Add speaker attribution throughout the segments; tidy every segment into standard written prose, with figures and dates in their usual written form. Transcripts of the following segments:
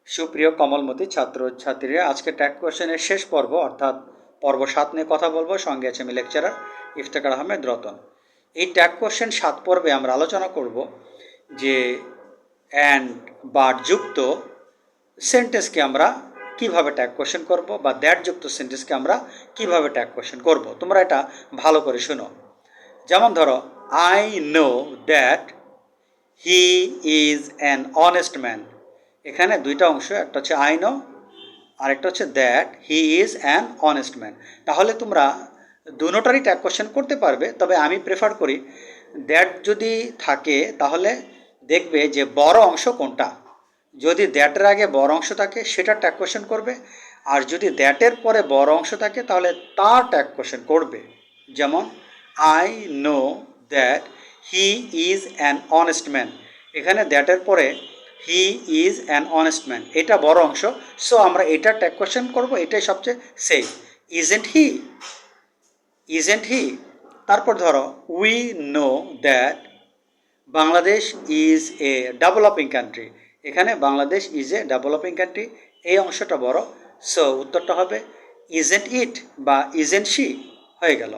Speaker 1: সুপ্রিয় কমলমতি ছাত্র ছাত্রীরা, আজকে ট্যাগ কোশ্চেনের শেষ পর্ব অর্থাৎ পর্ব ৭ নিয়ে কথা বলবো। সঙ্গে আছে আমি লেকচারার ইফতেখার আহমেদ রতন। এই ট্যাগ কোশ্চেন ৭ পর্বে আমরা আলোচনা করব যে অ্যান্ড বাট যুক্ত সেন্টেন্সকে আমরা কিভাবে ট্যাগ কোশ্চেন করব, বা দ্যাট যুক্ত সেন্টেন্সকে আমরা কিভাবে ট্যাগ কোশ্চেন করব। তোমরা এটা ভালো করে শোনো। যেমন ধরো, I know that he is an honest man. এখানে দুইটা অংশ, একটা হচ্ছে আই নো, আরেকটা হচ্ছে that he is an honest man. তাহলে তোমরা দুটোটারই ট্যাগ কোশ্চেন করতে পারবে, তবে আমি প্রেফার করি দ্যাট যদি থাকে তাহলে দেখবে যে বড় অংশ কোনটা। যদি দ্যাটের আগে বড় অংশ থাকে সেটা ট্যাগ কোশ্চেন করবে, আর যদি দ্যাটের পরে বড় অংশ থাকে তাহলে তার ট্যাগ কোশ্চেন করবে। যেমন I know that he is an honest man, এখানে দ্যাটের পরে he is an honest man, এটা বড় অংশ, সো আমরা এটা ট্যাগ কোশ্চেন করবো, এটাই সবচেয়ে safe. Isn't he, isn't he. তারপর ধরো, we know that Bangladesh is a developing country, এখানে Bangladesh is a developing country, এই অংশটা বড়, সো উত্তরটা হবে ইজেন্ট ইট বা ইজেন্ট শি হয়ে গেল।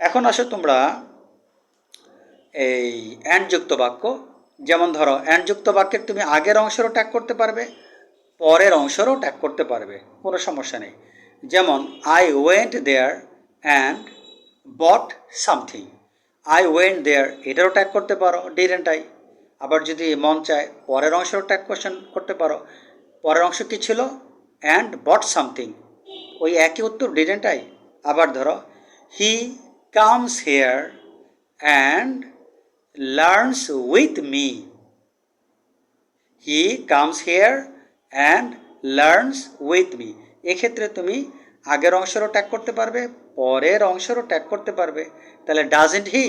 Speaker 1: এখন আসো তোমরা এই অ্যান্ডযুক্ত বাক্য। যেমন ধরো, অ্যান্ডযুক্ত বাক্যের তুমি আগের অংশেরও ট্যাগ করতে পারবে, পরের অংশেরও ট্যাগ করতে পারবে, কোনো সমস্যা নেই। যেমন I went there and but something. I went there এটারও ট্যাগ করতে পারো, ডিডেন্ট আই। আবার যদি মন চায় পরের অংশেরও ট্যাগ কোশ্চেন করতে পারো। পরের অংশ কী ছিল? অ্যান্ড বট সামথিং, ওই একই উত্তর, ডিডেন্ট আই। আবার ধরো, he comes hair and learns with me. He comes hair and learns with me, এক্ষেত্রে তুমি আগের অংশেরও ট্যাগ করতে পারবে, পরের অংশেরও ট্যাগ করতে পারবে। তাহলে ডাজেন্ট হি,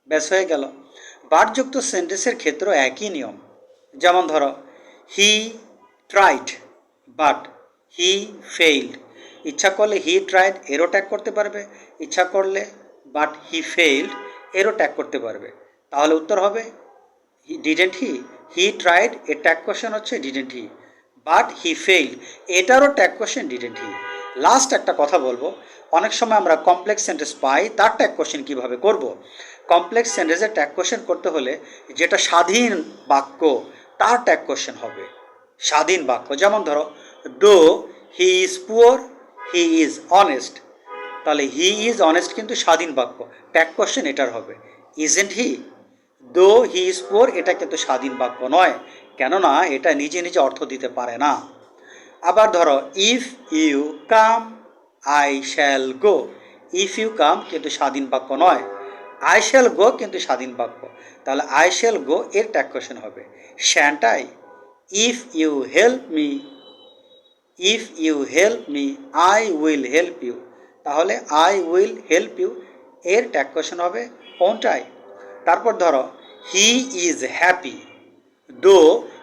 Speaker 1: ব্যাস হয়ে গেল। বাটযুক্ত সেন্টেন্সের ক্ষেত্রেও একই নিয়ম। যেমন ধরো, he tried but he failed. ইচ্ছা করলে হি ট্রাইড এরও ট্যাগ করতে পারবে, ইচ্ছা করলে বাট হি ফেইল্ড এরও ট্যাগ করতে পারবে। তাহলে উত্তর হবে ডিডেন্ট হি। হি ট্রাইড এর ট্যাগ কোশ্চেন হচ্ছে didn't he, but he failed এটারও tag question didn't he. Last একটা কথা বলবো, অনেক সময় আমরা কমপ্লেক্স সেন্টেন্স পাই, তার ট্যাগ কোশ্চেন কীভাবে করব। কমপ্লেক্স সেন্টেন্সের ট্যাগ কোশ্চেন করতে হলে যেটা স্বাধীন বাক্য তার ট্যাগ কোশ্চেন হবে। স্বাধীন বাক্য, যেমন ধরো, though he is poor he is honest, তাহলে হি ইজ অনেস্ট কিন্তু স্বাধীন বাক্য, ট্যাগ কোশ্চেন এটার হবে ইজেন্ট হি। দো হি ইজ পুয়ার এটা কিন্তু স্বাধীন বাক্য নয়, কেননা এটা নিজে নিজে অর্থ দিতে পারে না। আবার ধরো, if you come I shall go. If you come কিন্তু স্বাধীন বাক্য নয়, আই শ্যাল গো কিন্তু স্বাধীন বাক্য, তাহলে আই শ্যাল গো এর ট্যাগ কোশ্চেন হবে shan't I. If you help me, if you help me I will help you, তাহলে আই উইল হেল্প ইউ এর ট্যাগ কোশ্চেন হবে ওন্ট আই। তারপর ধরো, হি ইজ হ্যাপি দো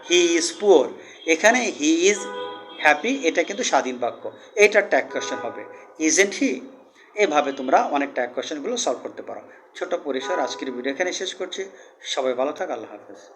Speaker 1: হি ইজ পুয়ার, এখানে he is happy এটা কিন্তু স্বাধীন বাক্য, এটার ট্যাগ কোশ্চেন হবে ইজেন্ট হি। এভাবে তোমরা অনেক ট্যাগ কোশ্চেনগুলো সলভ করতে পারো। ছোট পরিসর আজকের ভিডিও এখানে শেষ করছি। সবাই ভালো থাক, আল্লাহ হাফেজ।